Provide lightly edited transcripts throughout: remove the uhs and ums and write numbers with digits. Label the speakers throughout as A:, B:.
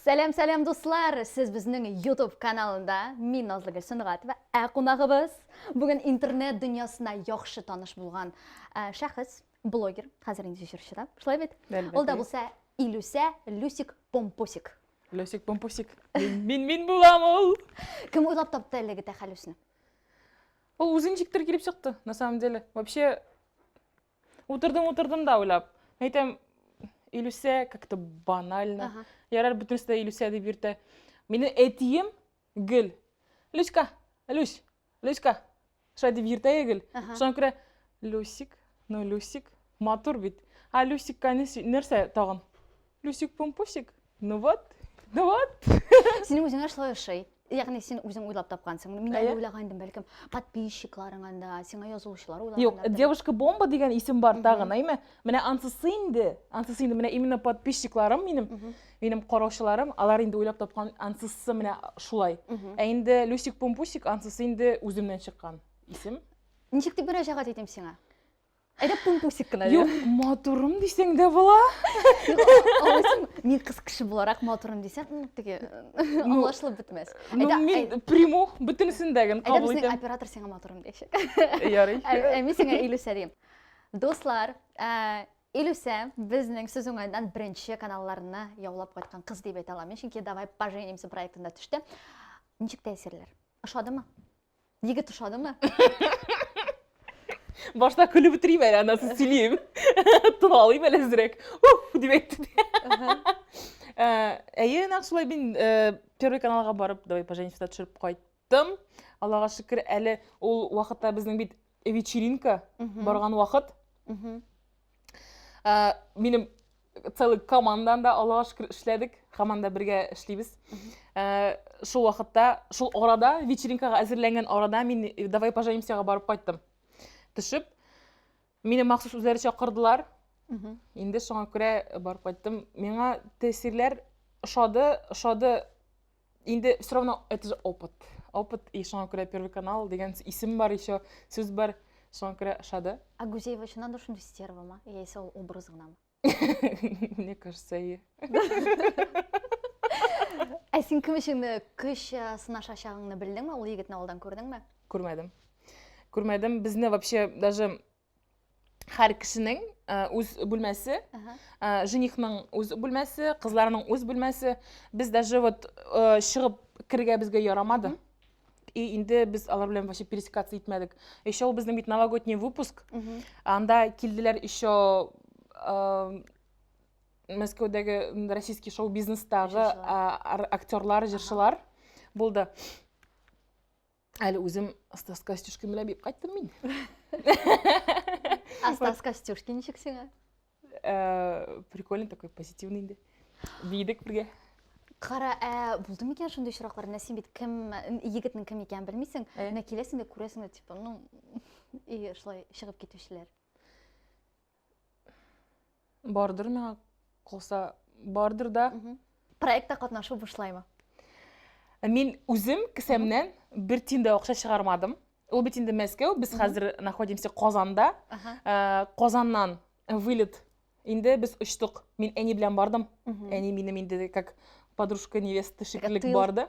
A: Сәлем достар, сіз біздің YouTube каналында мен Назлыгүл Сындығатова қонағыбыз. Бүгін интернет дүниясына яқшы таныш болған шәхіс, блогер, қазір енді жүрші. Шылай бет? Ол да болса Илюся Люсик Помпосик.
B: Люсик Помпосик. Мен болам ол.
A: Кім ойлап тапты әлігі тәхәлісіні?
B: Ол өзің жіктер келіп шықты, на самом деле. Вообще, отырдым да ойлап. Айтам, Илюся как-то банально. Ярар бүтіністі Илюся деп ерті. Менің әтием гіл. Люська, Люська. Ша деп ерті гіл. Соң күрі, Люсик, матур бит. А Люсик нәрсе тағын? Люсик Помпосик. Ну вот.
A: Сенің өзің ашылай ұшай. Яғни сен өзің ойлап тапқансың. Мен әлі ойлағандым бәлкім подписчикларыңанда, сеңа жазушылар ойлағанда.
B: Yok, девушка бомба деген исім бар тағын, айме? Мене ансысы инді, мене именно подписчикларым менің қараушыларым, алар инді ойлап тапқан ансысы мене шулай. Әйінді Люсик Помпосик ансысы инді өзімнен шыққан исім.
A: Нешекті бір ажаға дейтім сеңа? Әйді Помпосик кіна?
B: Yok, матурым дейсің де бола.
A: Мен қыз кіші боларақ матурым дейсен, алашылы бітмес.
B: Мен приму бүтінісіндегін қабыл етем.
A: Әйді біздің оператор сеңа матурым дейші.
B: Ярый.
A: Мен сеңа Илюся дейм. Достлар, Илюся біздің сөз оңайдан бірінші каналларына яулап қайтқан қыз деп айта аламын. Шынке давай поженимся проектында түшті. Нешік тәсірлер? Ұшады ма? Егіт ұшады ма?
B: Башта күлі бітірейм әлі, анасын сөйлейм. Тұналайым әлі зірек. Деп айтты. Әйе, нақшылай мен первый каналға барып, давай поженимся түшіріп қойттым. Аллаға шүкір әлі ол уақытта біздің бит вечеринка барған уақыт. Менің целый команданда Аллаға шүкір ішледік. Команда бірге ішлейбіз. Шул уақытта, шул орада, вечеринкаға әзірленген орада мен давай поженимсяға барып қойттым. Түшіп, мені мақсус өзәрі шақырдылар. Енді соңа көре барып қайттым. Менға тәсірлер ұшады. Енді все равно это же опыт. Опыт и соңа көре первый канал деген исім бар, еще сөз бар. Соңа көре ұшады.
A: А Гузеева үшін надо шынды стерва ма? Есі ол образығына ма?
B: Мне кажется, е.
A: Сен кім ішіңді күш сынаша шағыңны білдің ма? Ол егетін ауылдан көрдің ма?
B: Көрмедім. Бізді вообще даже әр кішінің өз бөлмесі, женихның өз бөлмесі, қызларының өз бөлмесі. Біз даже шығып кірге бізге ярамады. И енді біз алар білен вообще пересекаться етмедік. Еще ол біздің бит новогодний выпуск. Анда келділер еще Мәскеудегі российский шоу-бизнестағы актерлар, жыршылар болды. Әлі өзім Астас Костюшкин біле бейіп қайттым мен.
A: Астас Костюшкин нешік сеңа?
B: Прикольный такой, позитивный. Бейдік бірге.
A: Қара, болды ма екен шындай шырақлар? Сен бет егітінің кім екен білмейсің? Келесің де көресің де, шылай шығып кетушілер.
B: Бардыр меға қолса, бардыр да.
A: Проектта қатнашу бұшлай ма?
B: Мен өзім кісемнен бір тинді оқша шығармадым. Ол бетінде Мәскеу, біз қазір находимся Қозанда. Қозаннан вылет. Енді біз үштік. Мен әне білен бардым. Әне менің енді как подружка невесты шекілік барды.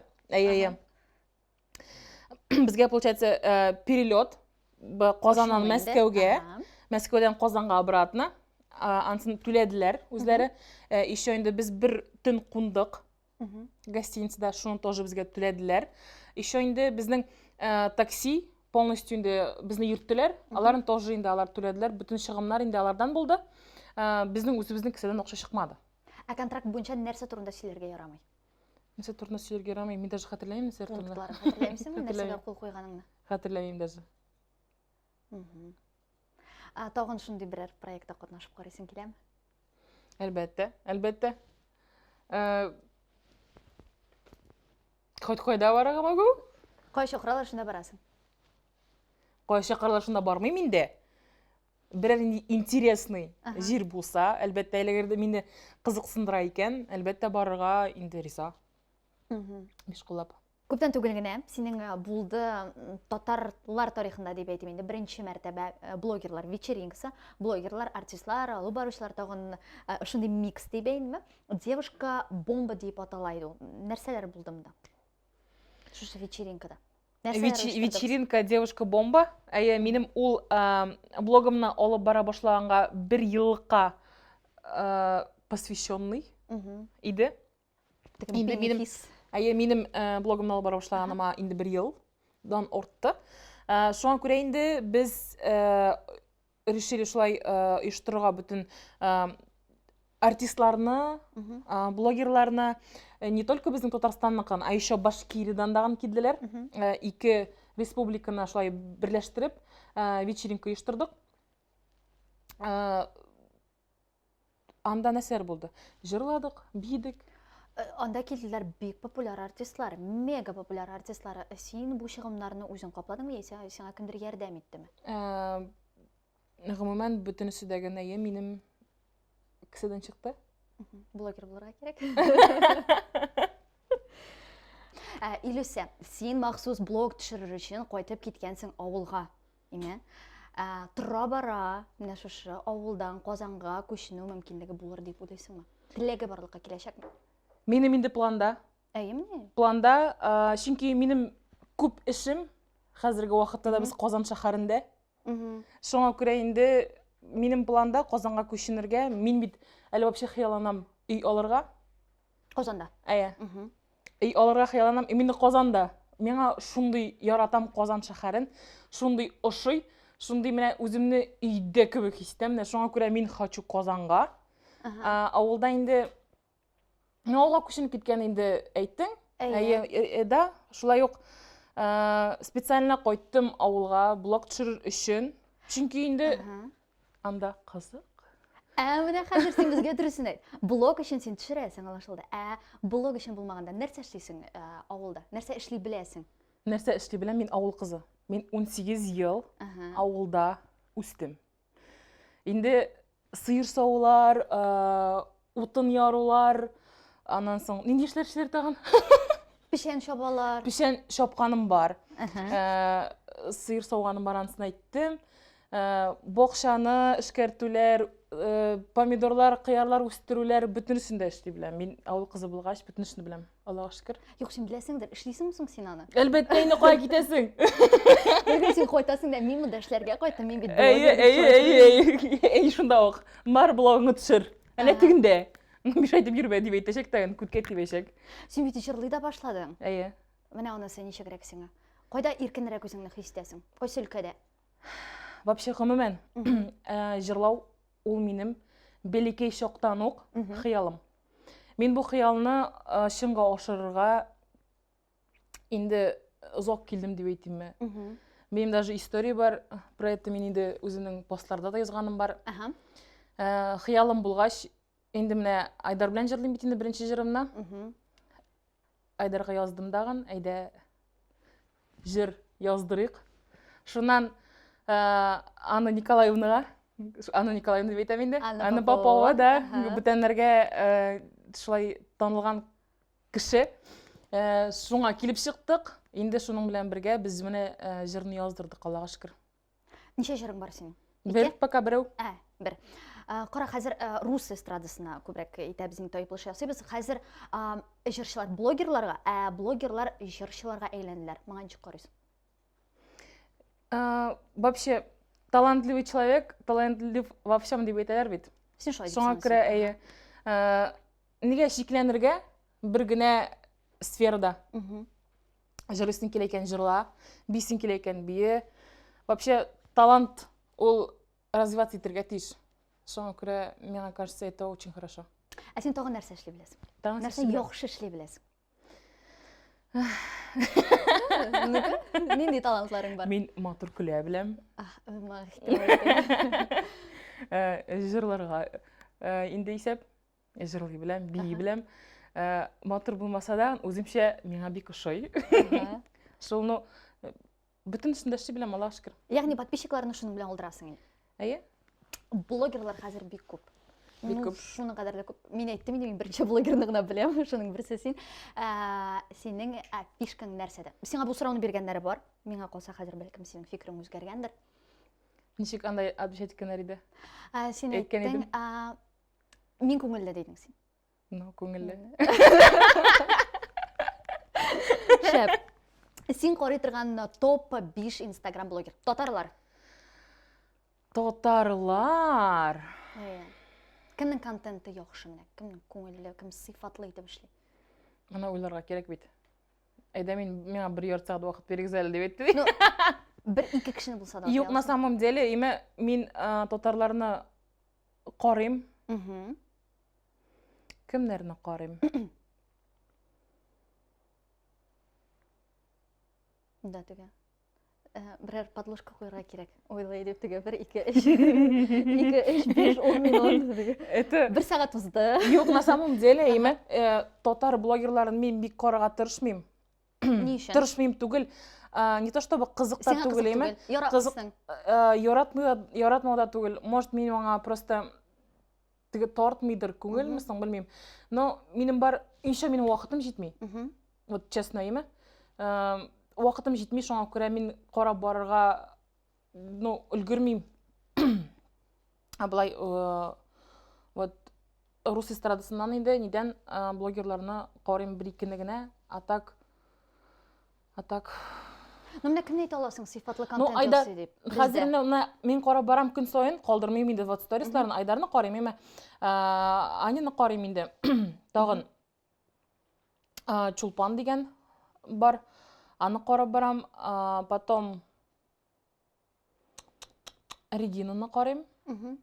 B: Бізге, получается, перелет Қозаннан Мәскеуге. Мәскеуден Қозанға обратно. Ансын төледілер өзлері. Еще енді біз бір түн құндық. Гостиницада шуны тоже бізге төледілер. Еще енді біздің такси полностью енді біздің ертілер. Аларын тоже енді алар төледілер. Бүтін шығымлар енді алардан болды. Біздің өзіміздің кісіден оқша шықмады.
A: А контракт бойынша нәрсе турында сілерге ярамай?
B: Нәрсе турында сілерге ярамай? Мен даже қатырлаймын нәрсе турында.
A: Пунктлары қатырлаймысың ба? Нәрсеге қол қойғаныңны?
B: Қатырлаймын даже.
A: Тауған шындай бірер проектта қатнашып қарайсың келем?
B: Әлбәтті. Қойда бараға магу?
A: Қой шоқыралар шында барасың?
B: Қой шоқыралар шында бармайм менде. Бірер интересный жер болса, әлбәтті әлегерді менде қызық сындыра екен, әлбәтті барыға интереса. Беш қолап.
A: Көптен түгел генә синең булды татарлар тарихында дип әйтим инде беренче мәртәбә блогерлар вечеринкасы, блогерлар, артистлар, алып баручылар тагын шундый микс дип әйтимме? Девушка бомба дип аталайды ул. Нәрсәләр булды монда? Шушы вечеринкада.
B: Вечеринка девушка бомба. Әйе, минем ул блогымны алып бара башлаганга 1 еллыкка посвященный иде. Инде минем минем блогымны алып бара башлаганыма инде 1 елдан артты. Шуңа күрә инде без решили шулай оештырырга бүтән артистларны, блогерларны не только безнең Татарстанныкын, а еще Башкириядан дагы килделәр. Ике республиканы шулай берләштереп вечеринка оештырдык. Анда нәрсәләр булды? Җырладык, бидек.
A: Анда килделәр бик популяр артистлар, мега популяр артистлар. Син бу чыгымнарны үзең капладыңмы, яисә сиңа кемдер ярдәм иттеме?
B: Гомумән бөтенесе дә генә минем кеседән чыкты.
A: Блогер булырга кирәк. Илюся, син махсус блог төшерер өчен кайтып киткәнсең авылга. Име? Тора-бара, менә шушы авылдан Казанга күченү мөмкинлеге булыр дип уйлыйсыңмы? Теләге барлыкка киләчәкме?
B: Минем инде планда.
A: Әйеме?
B: Планда, чөнки минем күп эшем хәзерге вакытта да без Казан шәһәрендә. Шуңа күрә инде минем планда Казанга күченергә, мин бит әле вообще хыялланам үй алырга.
A: Казанда.
B: Әйе. Үй алырга хыялланам, именно Казанда. Миңа шундый яратам Казан шәһәрен, шундый ошый, шундый менә үземне өйдә кебек хис итәм. Шуңа күрә мин хочу Казанга. Авылда инде Авылга күченеп киткән инде әйттең. Әйе, да, шулай ук специально кайттым авылга блог төшерер өчен. Чөнки инде анда кызык.
A: Менә хәзер син безгә дөресен әйт. Блог өчен син төшерәсең алашылды. Блог өчен булмаганда нәрсә эшлисең авылда? Нәрсә эшли беләсең?
B: Нәрсә эшли беләм? Мин авыл кызы. Мин 18 ел авылда үстем. Инде сыер саулар, утын ярулар, аннан соң нинди эшләр тагын?
A: Пишән шабалар.
B: Пишән шапканым бар. Сыер сауганым бар, анысын әйттем. Бокшаны эшкәртүләр, помидорлар, кыярлар үстерүләр бөтенесен дә эшли беләм. Мин авыл кызы булгач бөтенесен беләм. Аллага шөкер.
A: Юк, син беләсеңдер, эшлисеңме соң син аны?
B: Әлбәттә, инде кая китәсең?
A: Бүген син кайтасың да, мин монда эшләргә кайтам, мин бит блогер.
B: Әйе, шунда ук. Бар блогыңны төшер. Әнә тегендә. Мишайтып йөрбә дип әйтәчәк тагын, күткә тибәчәк.
A: Син бит җырлый да башладың.
B: Әйе.
A: Менә анысы ничегрәк сиңа? Кайда иркенрәк үзеңне хис итәсең? Кайсы өлкәдә?
B: Вообще, гомумән, җырлау ул минем бәләкәй чактан ук хыялым. Мин бу хыялны чынга ашырырга инде озак килдем дип әйтимме. Минем даже история бар, про это мин инде үземнең постларда да язганым бар. Хыялым булгач, инде менә Айдар белән җырлыйм бит инде беренче җырымны. Айдарга яздым дагын, әйдә җыр яздырыйк. Шуннан Анна Николаевнага, Анна Николаевна дип әйтәм инде. Анна Попова да бүтәннәргә шулай танылган кеше. Шуңа килеп чыктык. Инде шуның белән бергә без менә җырны яздырдык, Аллага шөкер.
A: Ничә җырың бар синең?
B: Бер пока берәү.
A: Бер. Кара, хәзер рус эстрадасына күбрәк итәбез инде тайпылыш ясыйбыз. Хәзер җырчылар блогерларга, блогерлар җырчыларга әйләнделәр. Моңа ничек карыйсың?
B: Вообще, талантливый человек, талантлив во всем дип әйтәләр бит.
A: Син шулай
B: дип саныйсың. Шуңа күрә, әйе. Нигә шикләнергә бер генә сферада? Җырлыйсың килә икән җырла, бисең килә икән бие. Вообще, талант ул развиваться итәргә тиеш. Шуңа күрә, миңа кажется, это очень хорошо.
A: Син тагын нәрсә эшли беләсең? Нәрсә яхшы эшли беләсең? Нинди талантларың бар?
B: Мин матур көлә беләм. Җырларга инде исәп, җырлый беләм, бии беләм. Матур булмаса да, үземчә миңа бик ошый. Шуны бөтенесен дә эшли беләм, Аллага шөкер.
A: Ягъни подписчикларны шуның белән алдырасың инде.
B: Әйе.
A: Блогерлар хәзер бик күп.
B: бик көп.
A: Шуның кадәр дә күп. Мин әйттем инде, мин беренче блогерны гына беләм, шуның берсе син. Синең фишкаң нәрсәдә? Сиңа бу сорауны биргәннәре бар. Миңа калса хәзер бәлкем синең фикерең үзгәргәндер.
B: Ничек андай отвечать иткәннәр иде?
A: Син
B: Әйткән
A: әйттең,
B: идем.
A: мин күңелле дидең син.
B: Ну, күңелле.
A: Шәп. Син карый торган топ 5 Instagram блогер. Татарлар.
B: Татарлар.
A: Кемнең контенты яхшы менә? Кемнең күңелле, кем сыйфатлы итеп эшли?
B: Ана уйларга кирәк бит. Әйдә миңа 1 ярты сәгать вакыт берегез әле дип әйтте.
A: Ну, бер-ике кешене булса да.
B: Юк, на самом деле, мин татарларны карыйм. Кемнәрне карыйм?
A: Да, теге. Берәр подложка куярга кирәк. Ойлай дип теге 2-3-5-10 минут.
B: Это
A: 1 сәгать узды.
B: Юк, на самом деле, татар блогерларын мин бик карарга тырышмыйм.
A: Ни өчен?
B: Тырышмыйм түгел. Не то чтобы кызыкта түгел, яратмауда түгел. Может, мин аңа просто теге тартмыйдыр күңел мисың, белмим. Но минем бар, инша минем вакытым җитми. Вот честно, вакытым җитми, шуңа күрә мин карап барырга, ну, өлгермим. Булай, вот рус эстрадасыннан инде, нидән блогерларны карыйм 1-2 генә, а так.
A: Ну, менә кемне әйтә аласың сыйфатлы
B: Ну,
A: контент
B: айда,
A: ясый дип?
B: хәзер мин карап барам күн сайын, калдырмыйм инде вот сторисларын, Айдарны карыйм, Аняны карыйм инде. Тагын Чулпан дигән бар. Аны карап барам, потом Регинаны карыйм.
A: Кем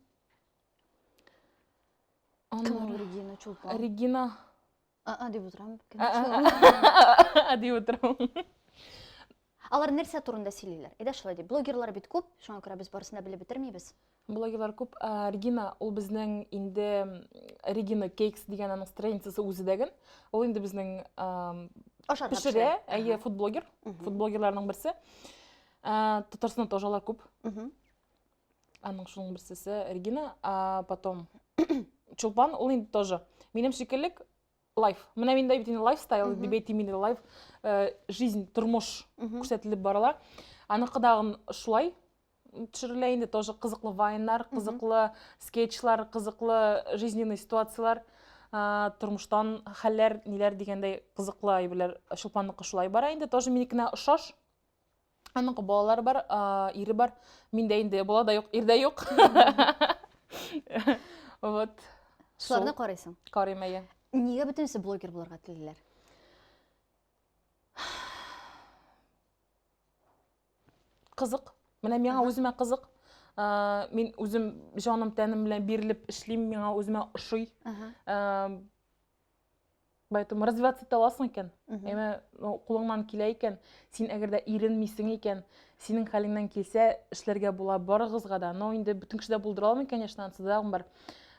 A: Регина Чулпан?
B: Регина
A: Дип утырам.
B: дип утырам.
A: Алар нәрсә турында сөйлиләр? Әйдә шулай дип. Блогерлар бит күп, шуңа күрә без барысын да белеп бетермибез.
B: Блогерлар күп. Регина, ул безнең инде Регина Cakes дигән аның страницасы үзедәген. Ул инде безнең пешерә, фудблогер, фудблогерларның берсе. Татарстанда тоже алар күп. Аның шуның берсесе Регина, потом Чулпан, ул инде тоже. Минем шикеллек лайф. Менә миндә бит инде лайфстайл, дип әйтим инде лайф, жизнь, тормыш күрсәтелеп барыла. Аныкы дагы шулай төшерелә инде, тоже кызыклы вайннар, кызыклы скетчлар, кызыклы жизненный ситуациялар, тормыштан хәлләр, ниләр дигәндәй кызыклы әйберләр Чулпанныкы шулай бара инде, тоже минекенә охшаш. Аныкы балалары бар, ире бар. Миндә инде бала да юк, ирдә юк. Вот.
A: Шуларны карыйсың.
B: Карыйм, әйе.
A: Нигә бөтенсе блогер булырга телиләр?
B: Кызык. Менә миңа үземә кызык. Мин үзем җаным тәнем белән бирелеп эшлим, миңа үземә ошый. Поэтому развиваться итә аласың икән. Кулыңнан килә икән, син әгәр дә иренмисең икән, синең хәлеңнән килсә, эшләргә була барыгызга да. Но инде бүтән кеше дә булдыра алмый, конечно, ансыдагым бар.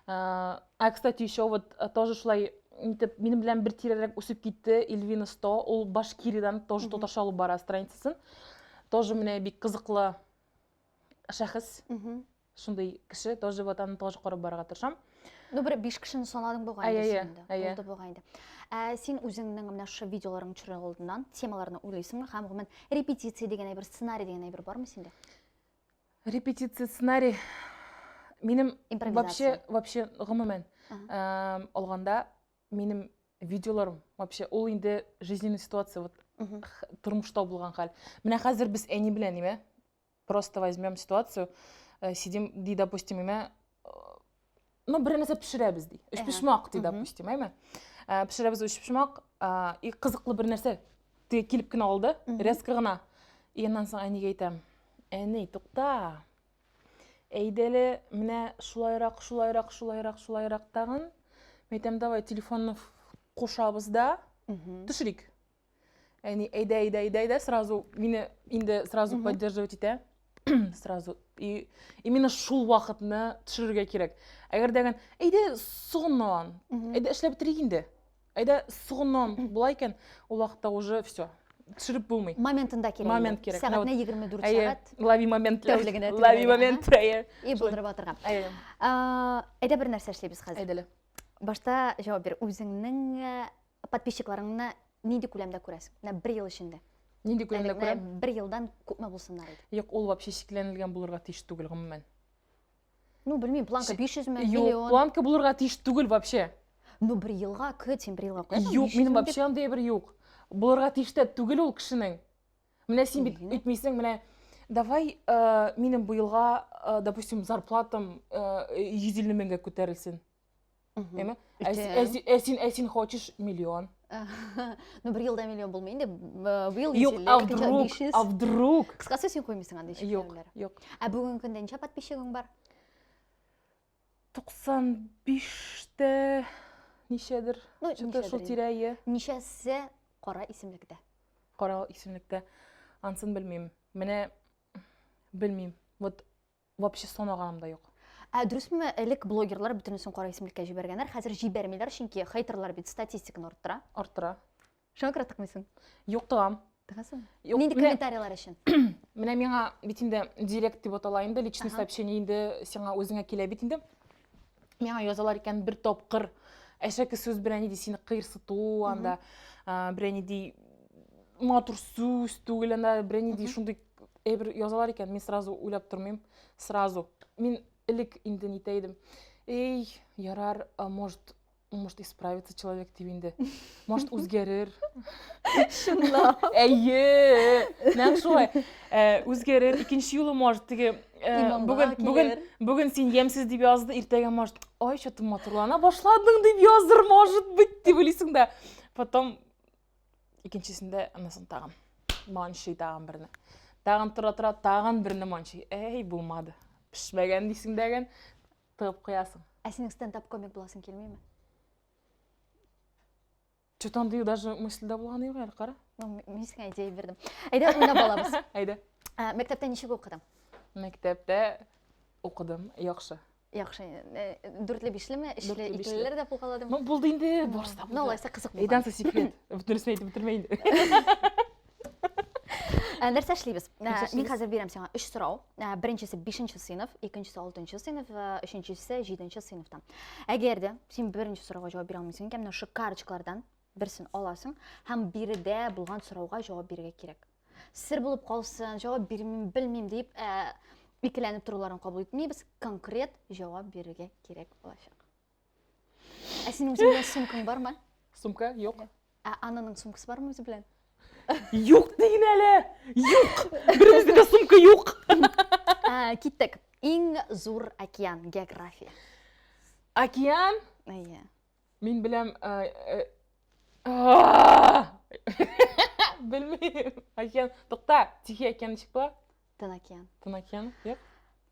B: Кстати, еще вот тоже шулай минем белән бер тирәрәк үсеп китте Эльвина 100, ул Башкиридан тоже татарча алып бара страницасын. Тоже менә бик кызыклы шәхес. Шундый кеше, тоже вот аны тоже карап барырга тырышам.
A: Ну, бер 5 кешене санадың бугай инде. Булды бугай инде. Син үзеңнең менә шу видеоларың төшерә алдыннан темаларны уйлыйсыңмы? Һәм гомумән репетиция дигән әйбер, сценарий дигән әйбер бармы синдә?
B: Репетиция, сценарий минем вообще гомумән алганда минем видеоларым вообще ул инде жизненный ситуация, вот тормышта булган хәл. Менә хәзер без әни белән просто возьмем ситуацию, сидим, ди, допустим, ну, бер нәрсә пешерәбез ди. Өч пешмак ди, допустим, пешерәбез үч пешмак, и кызыклы бер нәрсә килеп кенә алды, резко гына. И аннан соң әнигә әйтәм: "Әни, тукта. Әйдәле, менә шулайрак тагын. Әйтәм, давай телефонны кушабыз да, төшерик." Әни, әйдә, сразу мине инде сразу поддерживать итә. Сразу. И именно шул вакытны төшерергә кирәк. Әгәр дәгән, әйдә сугыннан, әйдә эшләп бетерик инде. Әйдә сугыннан булай икән, ул вакытта уже всё. Түшіріп болмай.
A: Моментында керек.
B: Момент керек.
A: Сағатына 24 сағат.
B: Лови момент.
A: Тәулігіне,
B: Лови момент.
A: И болдырып атырған.
B: Әйе.
A: Әйдә бір нәрсе эшләйбез хәзер.
B: Әйдәле.
A: Башта җавап бир. Үзеңнең подписчикларыңны нинди күләмдә күрәсең? Менә 1 ел эчендә.
B: Нинди күләмдә күрәм?
A: 1 елдан күпме булсыннар иде?
B: Юк, ул вообще шикләнелгән булырга тиеш түгел гомумән.
A: Ну, белмим, планка 500 мең,
B: Юк,
A: миллион.
B: планка булырга тиеш түгел вообще.
A: Ну, 1 елга көт, син 1 елга куясың.
B: Юк, минем вообще андай бер юк. Булырга тиеш тә түгел ул кешенең. Менә син бит
A: Нигене?
B: үтмисең, менә давай минем бу елга, допустим, зарплатам 150 меңгә күтәрелсен. Әйме? Син хочешь миллион.
A: Ну, 1 елда миллион булмый инде. Бу ел
B: Юк,
A: 500.
B: а вдруг?
A: Кыскасы син коймыйсың андай
B: Юк,
A: шикләрләр.
B: юк.
A: Ә бүгенге көндә ничә подписчигың бар?
B: 95-тә ничәдер.
A: Ну,
B: Шунда шул
A: ничәдер,
B: тирәе.
A: Ничәсе кара исемлектә?
B: Кара исемлектә. Ансын белмим. Менә белмим. Вот вообще санаганым да юк.
A: Дөресме, элек блогерлар бөтенесен кара исемлеккә җибәргәннәр, хәзер җибәрмиләр, чөнки хейтерлар бит статистиканы арттыра.
B: Арттыра.
A: Шуңа күрә тыкмыйсың.
B: Юк тыгам.
A: Тыгасың?
B: Юк,
A: Нинди
B: менә-
A: комментарийлар өчен?
B: Менә миңа бит инде директ дип атала инде, личный
A: Ага.
B: сообщение инде сиңа үзеңә килә бит инде. Миңа язалар икән бер тапкыр. Әшәке сүз белән иде сине кыйрсыту, анда берәни ди матур сүз түгел, анда берәни ди шундый бер язалар икән. Мин сразу уйлап тормыйм. Сразу. Мин элек инде нитә идем. Эй, ярар, может исправиться человек дип инде. Может үзгәрер.
A: Шунлап.
B: Әйе, нәм шулай. Үзгәрер, икенче юлы может теге бүген син ямсыз дип язды, иртәгә может, ой, что-то матурлана башладың дип языр, может быть, дип уйлыйсың да. Потом икенчесендә анасын тагын. Манчый тагын берне. Тагын тора тагын берне манчый. Эй, булмады. Пишмәгән дисең дәгән тыгып куясың.
A: Ә синең стендап комик буласың килмейме?
B: Что-то андай даже мысльдә булганы юк әле, кара.
A: Ну, мин сиңа идея бирдем. Әйдә, уйнап алабыз.
B: Әйдә.
A: Мәктәптә ничек укыдың?
B: Мәктәптә укыдым, яхшы.
A: Яхшы. 4ле, 5леме, 3ле,
B: Дүртле,
A: 2леләр дә булгаладым.
B: Ну, булды инде, барысы да
A: Ну,
B: булды.
A: алайса кызык булган.
B: Әйдәнсе секрет. Бөтенесен әйтеп бетермә инде.
A: Нәрсә эшлибез?
B: Нәрсә
A: Мин
B: эшлибез?
A: хәзер бирәм сиңа 3 сорау. Беренчесе 5нче сыйныф, икенчесе 6нчы сыйныф, өченчесе 7нче сыйныфтан. Әгәр дә син беренче сорауга җавап бирә алмыйсың икән, менә шу карточкалардан берсен аласың һәм биредә булган сорауга җавап бирергә кирәк. Сер булып калсын, җавап бирмим, белмим дип, икеләнеп торуларын кабул итмибез, конкрет җавап бирергә кирәк булачак. Ә синең үзеңдә сумкаң бармы?
B: Сумка юк.
A: Ананың сумкасы бармы үзе белән?
B: Юк дигән әле. Юк. Беребездә дә сумка юк.
A: Киттек. Иң зур океан, география.
B: Океан.
A: Әйе.
B: Мин беләм белмим. Океан. Тукта, Тихий океан ничек була?
A: Тын океан.
B: Тын океан. Юк.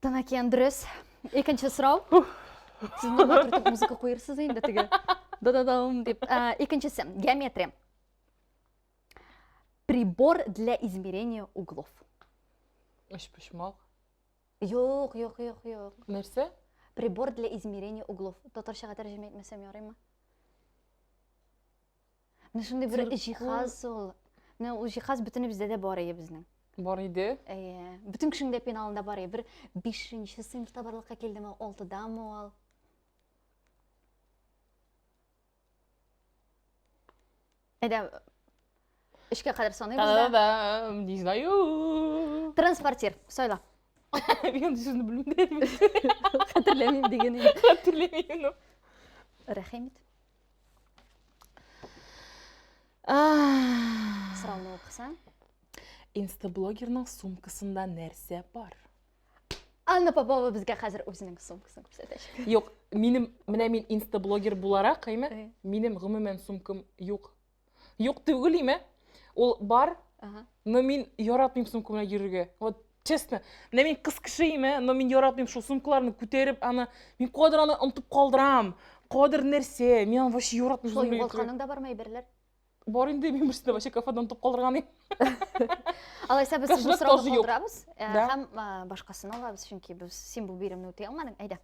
A: Тын океан дөрес. Икенче сорау. Сез матур музыка куерсыз инде теге. Да-да-дам дип. Икенчесе геометрия. Прибор для измерения углов.
B: Өчпочмак.
A: Юк.
B: Нәрсә?
A: Прибор для измерения углов. Татарчага тәрҗемә итмәсәм ярыймы? Менә шундый бер җиһаз ул. Менә ул җиһаз бөтенебездә дә бар иде безнең.
B: Бар иде.
A: Әйе. Бөтен кешенең дә пеналында бар иде. Бер 5нче сыйныфта барлыкка килдеме, 6дамы ул? Әйдә, 3-кә кадәр саныйбыз да.
B: Да, не знаю.
A: Транспортир, сайла.
B: Мин сүзне белмим.
A: Хәтерләмим дигән иде.
B: Хәтерләмим.
A: Рәхимит. Сорауны укысаң.
B: Инстаблогерның сумкасында нәрсә бар?
A: Анна Попова безгә хәзер үзенең сумкасын күрсәтәчәк.
B: Юк, менә мин инстаблогер буларак, әйме? Минем гомумән сумкам юк. Юк түгел име? Ул бар, но мин яратмыйм сумка белән йөрергә. Вот честно, менә мин кыз кеше име, но мин яратмыйм шул сумкаларны күтәреп, аны мин кадәр аны онытып калдырам. Кадәр нәрсә, мин аны вообще яратмыйм.
A: Шул югалтканың да бармы әйберләр?
B: Бар инде, мин берсендә вообще кафедан онытып калдырган идем.
A: Алайса без
B: Кашылык
A: бу сорауны
B: тоже юк.
A: калдырабыз
B: Да.
A: һәм башкасын алабыз, чөнки без син бу биремне үти алмадың. Әйдә.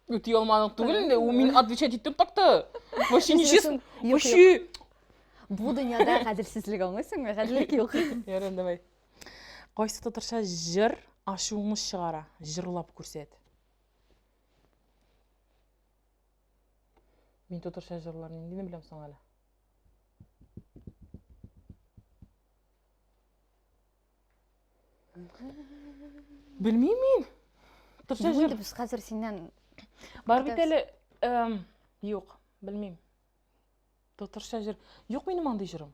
B: Үти алмадың түгел инде, ул мин отвечать иттем такта. Вообще нечестно.
A: Юк,
B: Вообще
A: Бұл дүнияда қадірсізлік алмайсың ба? Қадірлік жоқ.
B: Яран, давай. Қайсы тұтырша жыр ашуыңыз шығара, жырлап көрсет. Мен тұтырша жырларын не білем соң әлі. Білмеймін мен. Тұтырша жыр.
A: Біз қазір сенен...
B: Бар бит әлі, жоқ, білмеймін. Тұтырша жыр. Жоқ менің андай жырым.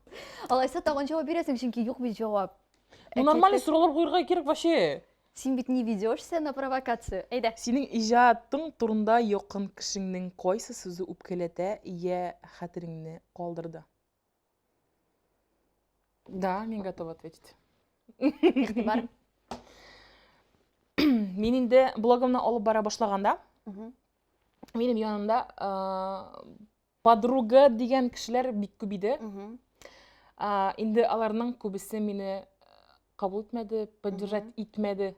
A: Алайса тағын жауап бересің, чүнки жоқ бит жауап.
B: Ну нормальный сұралар қойырға керек вообще.
A: Сен бит не ведешься на провокацию. Әйда.
B: Сенің ижаттың турында yoqын кішіңнің қойсы сөзі үпкелете, ие хатырыңны қалдырды. Да, мен готова ответить.
A: Ихтибар.
B: Мен енді блогымны алып бара башлағанда, менің янымда подруга деген кішілер бик көп иде. Енді аларның көбісі мені қабыл етмеді, поддержать етмеді.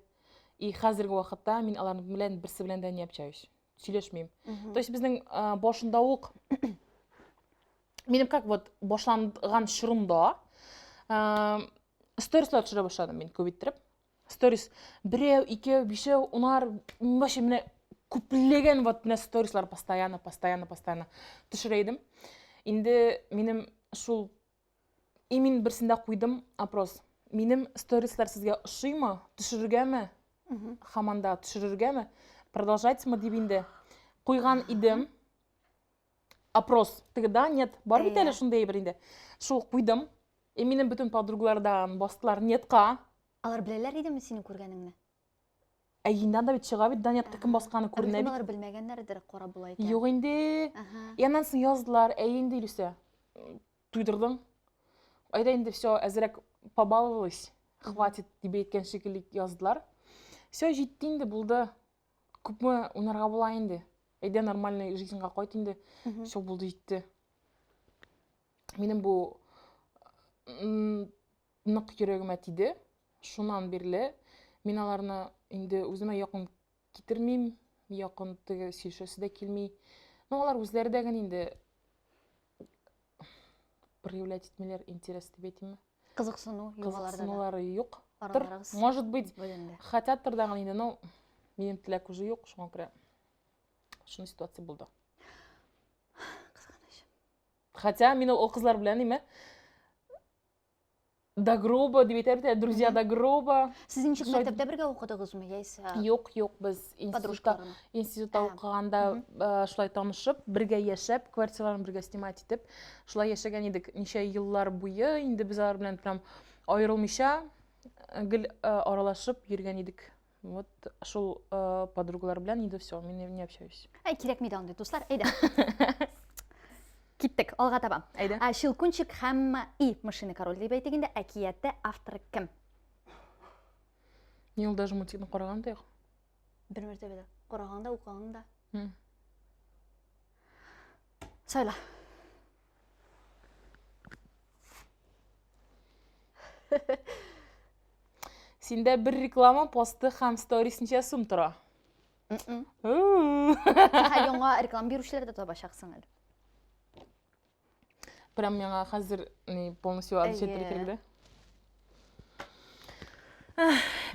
B: И қазіргі уақытта мен аларның білен бірсі білен де не общаюсь. Сөйлешмеймін. То есть біздің башында оқ, менің как вот башланған шырымда сторислар түсіре башладым мен көбейттіріп. Сторис біреу, екеу, бешеу, ұнар, вообще мені көплеген вот міне сторислар постоянно түсірейдім. Енді менің шул емен бірсінде қойдым опрос. Менің сторислар сізге ұшый ма, түсірірге ме? Хаманда түсірірге ме? Продолжать ма деп енді қойған идім. Опрос. Тігі да, нет, бар бит әлі шындай бір енді. Шул қойдым. Менің бүтін подругалардан бастылар нетқа.
A: Алар білелер еді ме сені көргеніңні?
B: Әйіндан да бит шыға бит, да нетті кім басқаны көріне бит.
A: Алар білмегендердір қора бұлайды.
B: Жоқ енді. Янан сын яздылар, әйінді үйлісі. Туйдырдың. Айда енді все, әзірек побалывалась. Хватит тебе еткен шекілі яздылар. Все, жетті енді бұлды. Көпмі ұнарға бола енді. Әйде нормальный жизньға қойт енді. Все бұлды жетті. Менің бұл нық жүрегіме тиді. Шунан берлі. Мен аларына енді өзіме яқын кетірмейм. Яқын түгі сүйшесі де келмей. Но олар өзлері деген енді проявлять етмелер интерес деп етімі.
A: Қызықсыну,
B: Қызықсынулары жоқ. Может быть, хотят тұрдаған енді, но менің тілек уже жоқ. Шуған прям шыны ситуация болды.
A: Қызғаныш.
B: Хотя мен ол қызлар білән еме. До гроба, деп етер, друзья до гроба.
A: Сіз нешік мектепте бірге оқыдыңыз ма?
B: Жоқ, біз институтта оқығанда шулай танышып, бірге ешіп, квартираларын бірге снимать етіп, шулай ешеген едік неше еллар бойы, енді біз алар білән прям айырылмыша, гіл аралашып жүрген едік. Вот шул подругалар білән, енді все, мен не общаюсь.
A: Керек мейді аңды, достар, әйді. Киттік, алға табам. Шилкунчик хамма и машины король деп айтегенде әкиетті авторы кім?
B: Не ол даже мультикні қорағанда еқ?
A: Бір мәртебеді. Қорағанда, оқығанда. Сөйла.
B: Сенде бір реклама посты хам сторисінше сұм тұра?
A: Қайонға реклама берушілерді тоба шақсың әлі.
B: Прям меңа қазір полностью адышет бір керекді.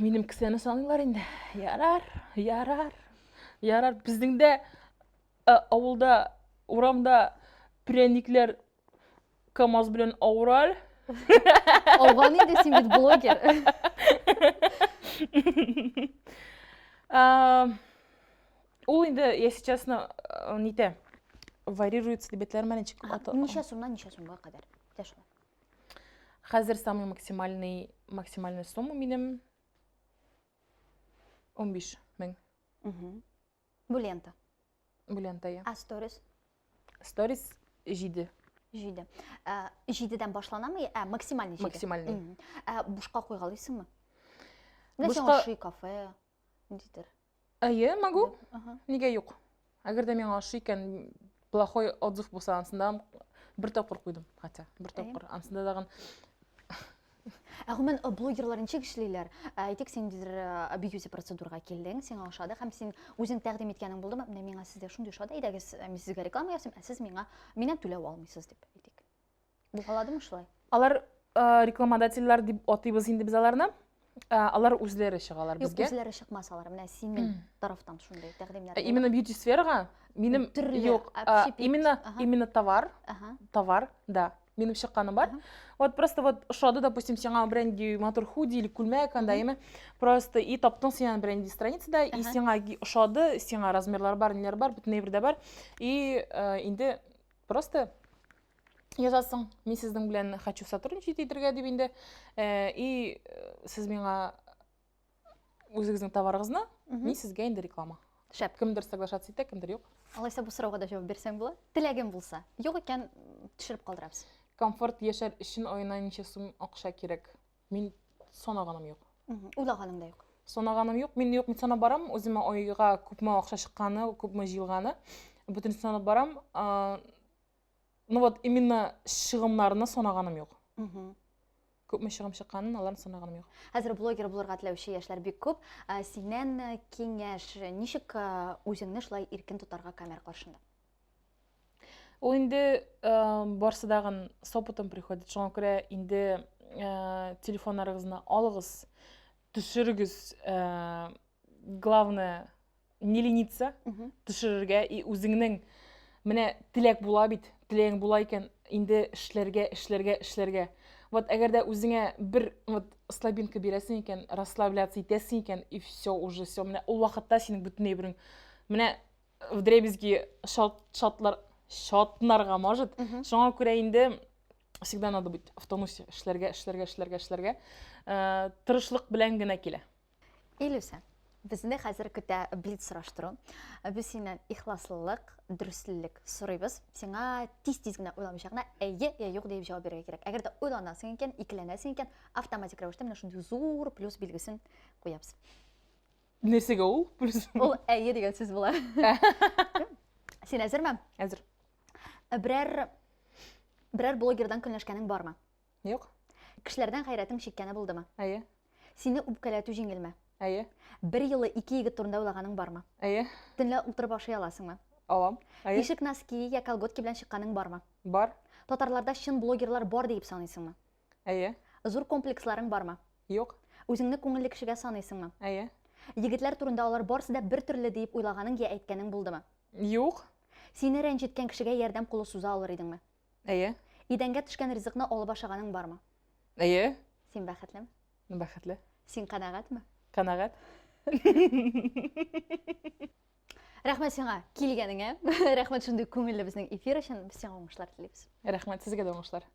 B: Менің кісені санылар енді. Ярар. Біздіңде ауылда, урамда пряниклер КамАЗ білен ауырал.
A: Ауған еді сен бет блогер.
B: Ол енді, если честно, нете, варьируется дебетлер мәнечек.
A: Неше сумға қадар?
B: Қазір самый максимальный сумма менің 15 мың.
A: Бұл лента?
B: Бұл лента, я.
A: А сторис?
B: Сторис жиді.
A: Жидіден башлана ма? Максимальный жиді?
B: Максимальный.
A: Бұшқа қойғалайсың ма? Бұшқа шүй кафе?
B: Могу. Неге жоқ. Әгерде мен ашы екен плохой отзыв болса ансында бір топқыр қойдым. Хотя, бір топқыр. Ансында даған.
A: Әғымен блогерларын чек ішлейлер. Айтек сендер бьюти процедурға келдің, сен ашады, һәм сен өзің тәқдим еткенің болды ма? Мен сізде шундай шады, айдагыз мен сізге реклама ясым, сіз менен төлеп алмайсыз деп айтек. Бұл қаладымы шылай?
B: Алар рекламодательлар деп атыйбыз инде біз аларны. Алар үзләре чыгалар
A: Yok,
B: безгә.
A: үзләре чыкмасалар, менә синең тарафтан шундай тәкъдимнәр.
B: Именно бьюти сферага минем
A: Төрле,
B: юк,
A: общепит.
B: именно товар,
A: Ага.
B: товар, да. Минем чыкканы бар. Вот просто вот ошады, допустим, сиңа бренди мотор худи или күлмәк анда эме. Просто и таптың сиңа бренди страницада, и сиңа ошады, сиңа размерлар бар, нелер бар, бүтән бердә бар. И инде просто язасың, мен сезнең белән хочу сотрудничать итәргә дип инде. И сез миңа үзегезнең товарыгызны, мен сезгә инде реклама.
A: Шәп.
B: Кемдер соглашаться итә, кемдер юк.
A: Алайса бу сорауга да җавап берсәң була. Теләгән булса. Юк икән төшереп калдырабыз.
B: Комфорт яшәр өчен айына ничә сум акча кирәк? Мин санаганым юк.
A: Уйлаганың да юк.
B: Санаганым юк. Мин санап барам, үземә айга күпме акча чыкканы, күпме җыелганы. Бүтән санап барам. Ну вот именно чыгымнарны санаганым юк. Күпме чыгым чыкканын аларны санаганым юк.
A: Хәзер блогер булырга теләүче яшьләр бик күп. Синнән киңәш, ничек үзеңне шулай иркен тотарга камера каршында?
B: Ул инде барсы дагын с опытом приходит. Шуңа күрә инде телефоннарыгызны алыгыз, төшерегез. Главное не лениться, төшерергә и үзеңнең менә теләк була бит. Теләгең була икән инде эшләргә. Вот әгәр дә үзеңә бер вот слабинка бирәсең икән, расслабляться итәсең икән и все уже все. Менә ул вакытта синең бөтенләй берең менә вдребезги шатнарга может. Шуңа күрә инде всегда надо быть в тонусе, эшләргә. Тырышлык белән генә килә.
A: Илюся, безне хәзер көтә блиц сораштыру. Без синнән ихласлылык, дөрестлек сорыйбыз. Сиңа тиз генә уйламыйча әйе я юк дип җавап бирергә кирәк. Әгәр дә уйланасың икән, икеләнәсең икән, автоматик рәвештә менә шундый зур плюс билгесен куябыз.
B: Нәрсәгә ул? Плюс.
A: Ул әйе дигән сүз була. Син әзерме?
B: Әзер.
A: Берәр блогердан көнләшкәнең бармы?
B: Юк.
A: Кешеләрдән хәйрәтең чиккәне булдымы?
B: Әйе.
A: Сине үпкәләтү җиңелме?
B: Әйе.
A: Бер елы 2 егет турында уйлаганың бармы?
B: Әйе.
A: Төнлә утырып ашый аласыңмы?
B: Алам. Әйе.
A: Ишек носки я колготки белән чыкканың бармы?
B: Бар.
A: Татарларда чын блогерлар бар дип саныйсыңмы?
B: Әйе.
A: Зур комплексларың бармы?
B: Юк.
A: Үзеңне күңелле кешегә саныйсыңмы?
B: Әйе.
A: Егетләр турында алар барсы да бер төрле дип уйлаганың я әйткәнең булдымы?
B: Юк.
A: Сине рәнҗеткән кешегә ярдәм кулы суза алыр идеңме?
B: Әйе.
A: Идәнгә төшкән ризыкны алып ашаганың бармы?
B: Әйе.
A: Син бәхетлеме?
B: Бәхетле.
A: Син канәгатьме?
B: Канәгать.
A: Рәхмәт сиңа килгәнеңә. Рәхмәт шундый күңелле безнең эфир өчен. Без сиңа уңышлар телибез.
B: Рәхмәт сезгә дә уңышлар.